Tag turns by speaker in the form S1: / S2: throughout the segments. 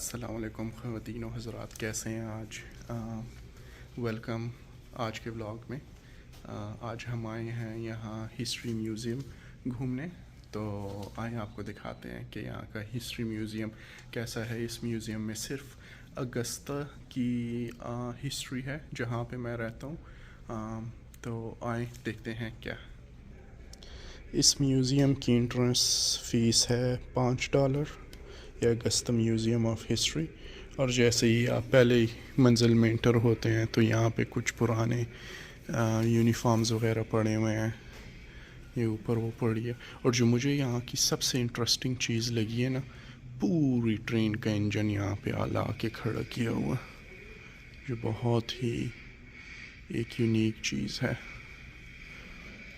S1: अस्सलाम वालेकुम ख़वातीन व हज़रात, कैसे हैं आज। वेलकम आज के व्लॉग में। आज हम आए हैं यहाँ हिस्ट्री म्यूज़ियम घूमने। तो आए आपको दिखाते हैं कि यहाँ का हिस्ट्री म्यूज़ियम कैसा है। इस म्यूज़ियम में सिर्फ अगस्ता की हिस्ट्री है जहाँ पे मैं रहता हूँ। तो आए देखते हैं क्या। इस म्यूज़ियम की एंट्रेंस फ़ीस है $5। या अगस्ता म्यूज़ियम ऑफ हिस्ट्री। और जैसे ही आप पहले ही मंजिल में इंटर होते हैं तो यहाँ पे कुछ पुराने यूनिफॉर्म्स वगैरह पड़े हुए हैं। ये ऊपर वो पड़ी है। और जो मुझे यहाँ की सबसे इंटरेस्टिंग चीज़ लगी है ना, पूरी ट्रेन का इंजन यहाँ पे आला के खड़ा किया हुआ, जो बहुत ही एक यूनिक चीज़ है।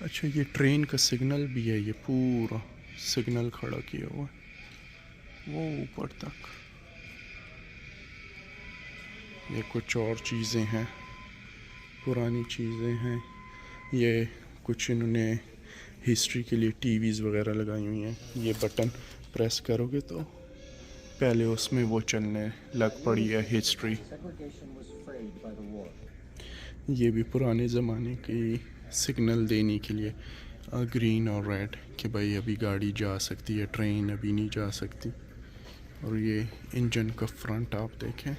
S1: अच्छा, ये ट्रेन का सिग्नल भी है, ये पूरा सिग्नल खड़ा किया हुआ है वो ऊपर तक। ये कुछ और चीज़ें हैं, पुरानी चीज़ें हैं। ये कुछ इन्होंने हिस्ट्री के लिए टीवीज़ वगैरह लगाई हुई हैं। ये बटन प्रेस करोगे तो पहले उसमें वो चलने लग पड़ी है हिस्ट्री। ये भी पुराने ज़माने की सिग्नल देने के लिए ग्रीन और रेड कि भाई अभी गाड़ी जा सकती है, ट्रेन अभी नहीं जा सकती। और ये इंजन का फ्रंट आप देखें,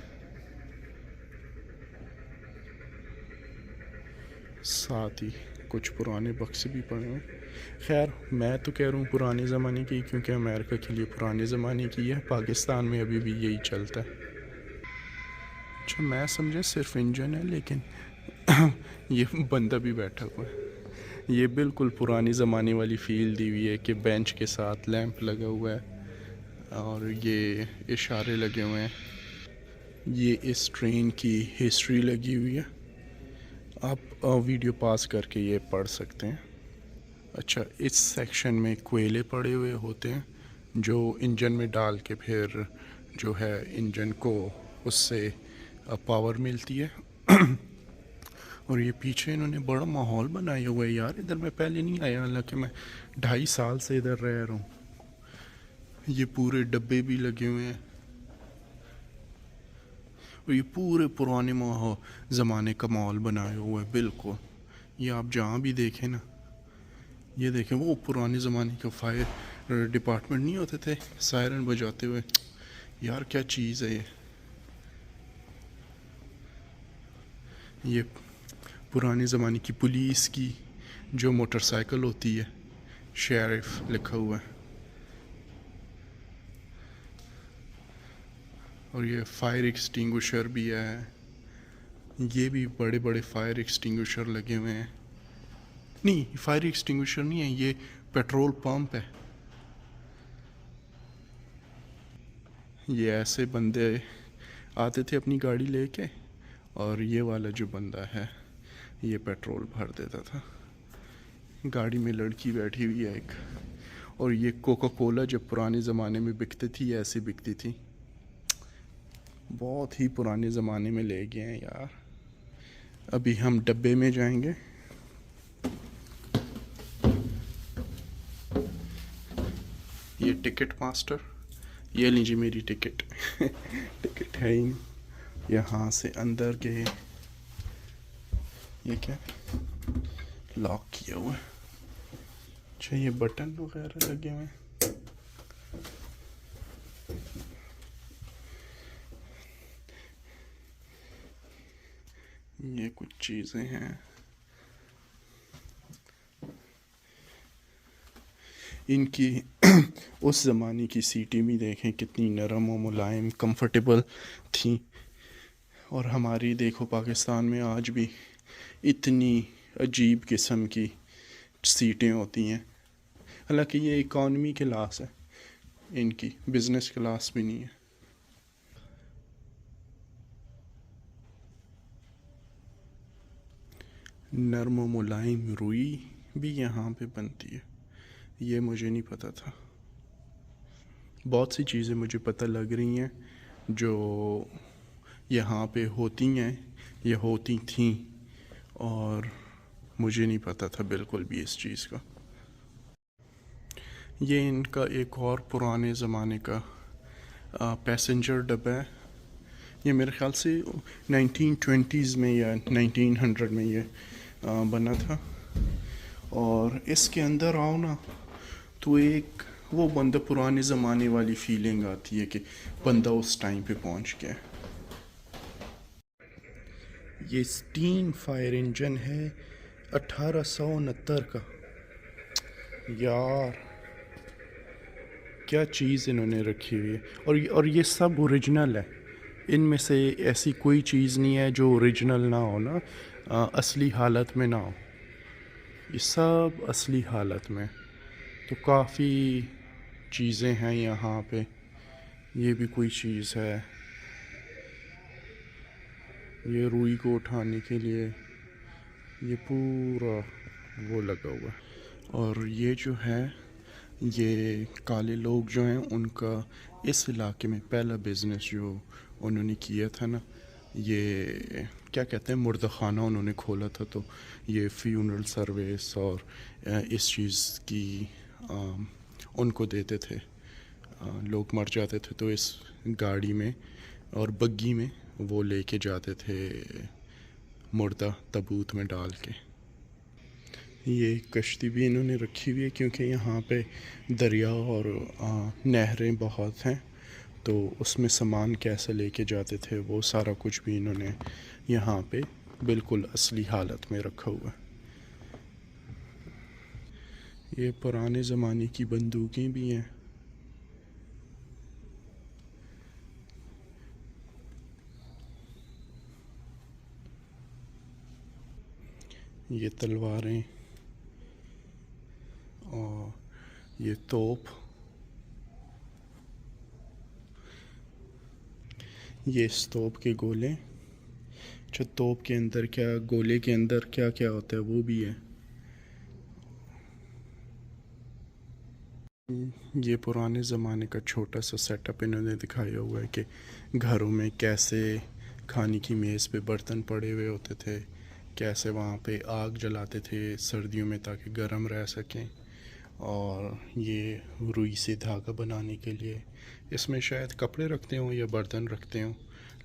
S1: साथ ही कुछ पुराने बक्से भी पड़े हैं। खैर मैं तो कह रहा हूँ पुराने ज़माने की, क्योंकि अमेरिका के लिए पुराने ज़माने की है। पाकिस्तान में अभी भी यही चलता है। अच्छा, मैं समझा सिर्फ इंजन है, लेकिन ये बंदा भी बैठा हुआ है। ये बिल्कुल पुरानी ज़माने वाली फील दी हुई है कि बेंच के साथ लैंप लगा हुआ है और ये इशारे लगे हुए हैं। ये इस ट्रेन की हिस्ट्री लगी हुई है, आप वीडियो पास करके ये पढ़ सकते हैं। अच्छा, इस सेक्शन में कोयले पड़े हुए होते हैं जो इंजन में डाल के फिर जो है इंजन को उससे पावर मिलती है। और ये पीछे इन्होंने बड़ा माहौल बनाया हुआ है यार। इधर मैं पहले नहीं आया, हालांकि मैं 2.5 साल से इधर रह रहा हूँ। ये पूरे डब्बे भी लगे हुए हैं और ये पूरे पुराने ज़माने का माहौल बनाया हुआ है बिल्कुल। ये आप जहाँ भी देखें ना, ये देखें वो पुराने ज़माने का फायर डिपार्टमेंट नहीं होते थे सायरन बजाते हुए। यार क्या चीज़ है ये पुराने ज़माने की पुलिस की जो मोटरसाइकिल होती है, शेरिफ लिखा हुआ है। और ये फायर एक्सटिंग्विशर भी है। ये भी बड़े बड़े फायर एक्सटिंग्विशर लगे हुए हैं। नहीं, फायर एक्सटिंग्विशर नहीं है, ये पेट्रोल पंप है। ये ऐसे बंदे आते थे अपनी गाड़ी लेके, और ये वाला जो बंदा है ये पेट्रोल भर देता था। गाड़ी में लड़की बैठी हुई है एक। और ये कोका कोला जब पुराने ज़माने में बिकती थी ऐसे बिकती थी। बहुत ही पुराने ज़माने में ले गए हैं यार। अभी हम डब्बे में जाएंगे। ये टिकट मास्टर, ये लीजिए मेरी टिकट। टिकट है ही। यहाँ से अंदर गए, ये क्या लॉक किया हुआ है। अच्छा, ये बटन वगैरह लगे हुए हैं। ये कुछ चीज़ें हैं। इनकी उस ज़माने की सीटें भी देखें कितनी नरम और मुलायम कंफर्टेबल थी। और हमारी देखो पाकिस्तान में आज भी इतनी अजीब किस्म की सीटें होती हैं। हालांकि ये इकॉनमी क्लास है, इनकी बिज़नेस क्लास भी नहीं है। नरम और मुलायम रुई भी यहाँ पे बनती है, ये मुझे नहीं पता था। बहुत सी चीज़ें मुझे पता लग रही हैं जो यहाँ पे होती हैं या होती थीं, और मुझे नहीं पता था बिल्कुल भी इस चीज़ का। ये इनका एक और पुराने ज़माने का पैसेंजर डब्बा है। ये मेरे ख़्याल से 1920s में या 1900 में ये बना था। और इसके अंदर आओ ना तो एक वो बंदा पुराने ज़माने वाली फीलिंग आती है कि बंदा उस टाइम पे पहुंच गया। ये स्टीम फायर इंजन है 1869 का। यार क्या चीज़ इन्होंने रखी हुई है। और ये सब ओरिजिनल है। इनमें से ऐसी कोई चीज़ नहीं है जो ओरिजिनल ना हो ना, असली हालत में ना हो। ये सब असली हालत में। तो काफ़ी चीज़ें हैं यहाँ पे। ये भी कोई चीज़ है, ये रुई को उठाने के लिए ये पूरा वो लगा हुआ है। और ये जो है, ये काले लोग जो हैं उनका इस इलाके में पहला बिज़नेस जो उन्होंने किया था ना, ये क्या कहते हैं, मुर्दा खाना उन्होंने खोला था। तो ये फ्यूनरल सर्विस और इस चीज़ की उनको देते थे। लोग मर जाते थे तो इस गाड़ी में और बग्गी में वो लेके जाते थे मुर्दा ताबूत में डाल के। ये कश्ती भी इन्होंने रखी हुई है क्योंकि यहाँ पे दरिया और नहरें बहुत हैं, तो उसमें सामान कैसे लेके जाते थे वो सारा कुछ भी इन्होंने यहाँ पे बिल्कुल असली हालत में रखा हुआ है। ये पुराने ज़माने की बंदूकें भी हैं। ये तलवारें और ये तोप, ये इस तोप के गोले। अच्छा, तोप के अंदर क्या, गोले के अंदर क्या क्या होता है वो भी है। ये पुराने ज़माने का छोटा सा सेटअप इन्होंने दिखाया हुआ है कि घरों में कैसे खाने की मेज़ पे बर्तन पड़े हुए होते थे, कैसे वहाँ पे आग जलाते थे सर्दियों में ताकि गर्म रह सकें। और ये रुई से धागा बनाने के लिए इसमें शायद कपड़े रखते हों या बर्तन रखते हों,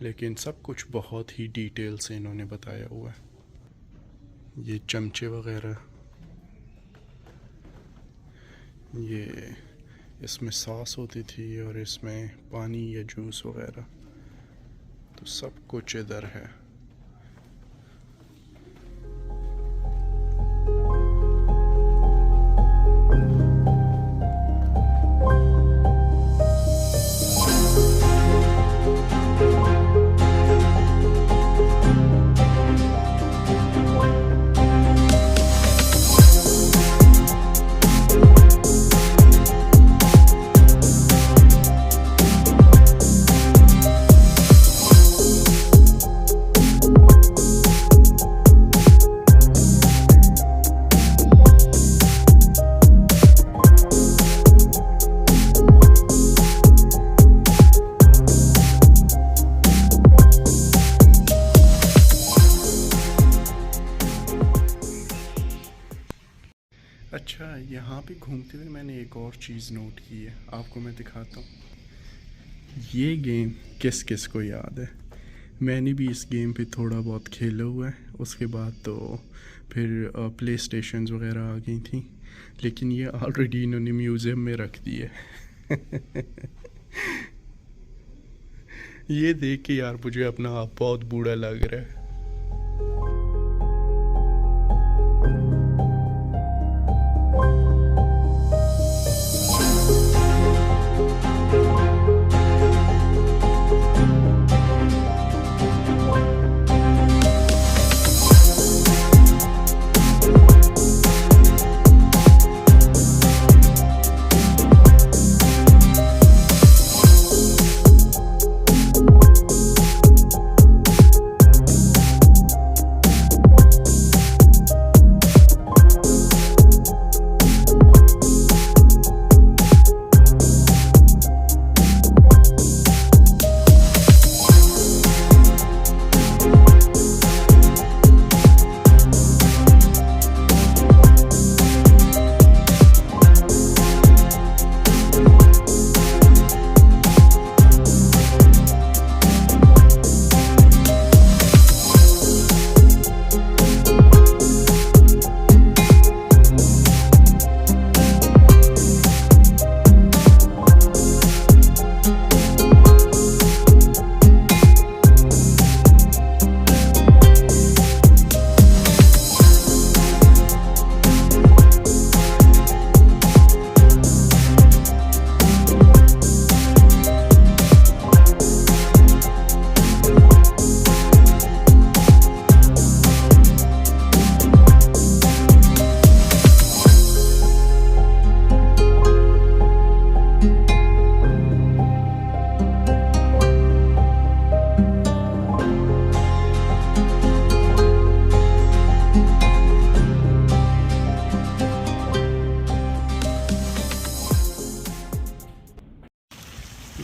S1: लेकिन सब कुछ बहुत ही डिटेल से इन्होंने बताया हुआ है। ये चमचे वगैरह, ये इसमें सॉस होती थी और इसमें पानी या जूस वगैरह, तो सब कुछ इधर है। अच्छा, यहाँ पे घूमते हुए मैंने एक और चीज़ नोट की है, आपको मैं दिखाता हूँ। ये गेम किस किस को याद है? मैंने भी इस गेम पे थोड़ा बहुत खेला हुआ है। उसके बाद तो फिर प्ले स्टेशंस वगैरह आ गई थी, लेकिन ये ऑलरेडी इन्होंने म्यूज़ियम में रख दी है। ये देख के यार मुझे अपना आप बहुत बूढ़ा लग रहा है।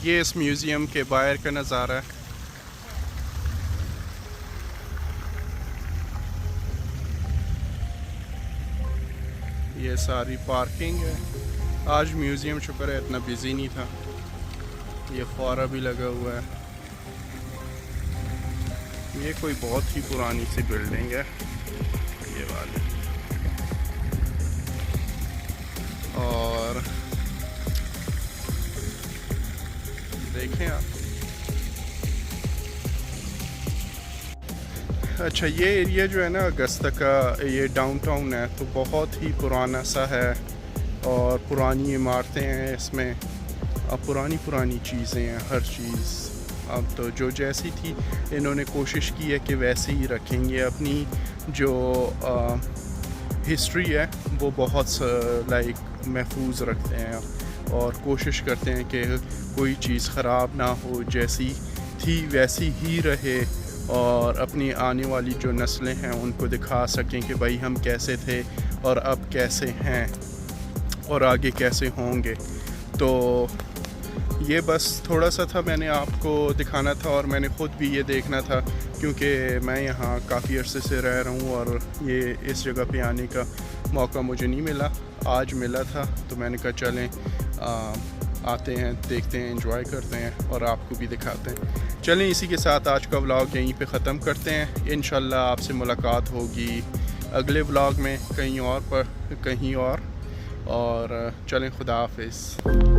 S1: ये इस म्यूज़ियम के बाहर का नज़ारा है। ये सारी पार्किंग है। आज म्यूज़ियम शुक्र है इतना बिज़ी नहीं था। ये फौरा भी लगा हुआ है। ये कोई बहुत ही पुरानी सी बिल्डिंग है ये वाली, और देखें आप। अच्छा, ये एरिया जो है ना अगस्ता का, ये डाउनटाउन है, तो बहुत ही पुराना सा है और पुरानी इमारतें हैं इसमें। अब पुरानी चीज़ें हैं, हर चीज़ अब तो जो जैसी थी इन्होंने कोशिश की है कि वैसे ही रखेंगे। अपनी जो हिस्ट्री है वो बहुत महफूज रखते हैं और कोशिश करते हैं कि कोई चीज़ ख़राब ना हो, जैसी थी वैसी ही रहे, और अपनी आने वाली जो नस्लें हैं उनको दिखा सकें कि भाई हम कैसे थे और अब कैसे हैं और आगे कैसे होंगे। तो ये बस थोड़ा सा था, मैंने आपको दिखाना था और मैंने ख़ुद भी ये देखना था, क्योंकि मैं यहाँ काफ़ी अरसे से रह रहा हूँ और ये इस जगह पे आने का मौका मुझे नहीं मिला। आज मिला था तो मैंने कहा चलें आते हैं, देखते हैं, एंजॉय करते हैं और आपको भी दिखाते हैं। चलें, इसी के साथ आज का व्लॉग यहीं पे ख़त्म करते हैं। इंशाल्लाह आपसे मुलाकात होगी अगले व्लॉग में कहीं और चलें, खुदा हाफिज़।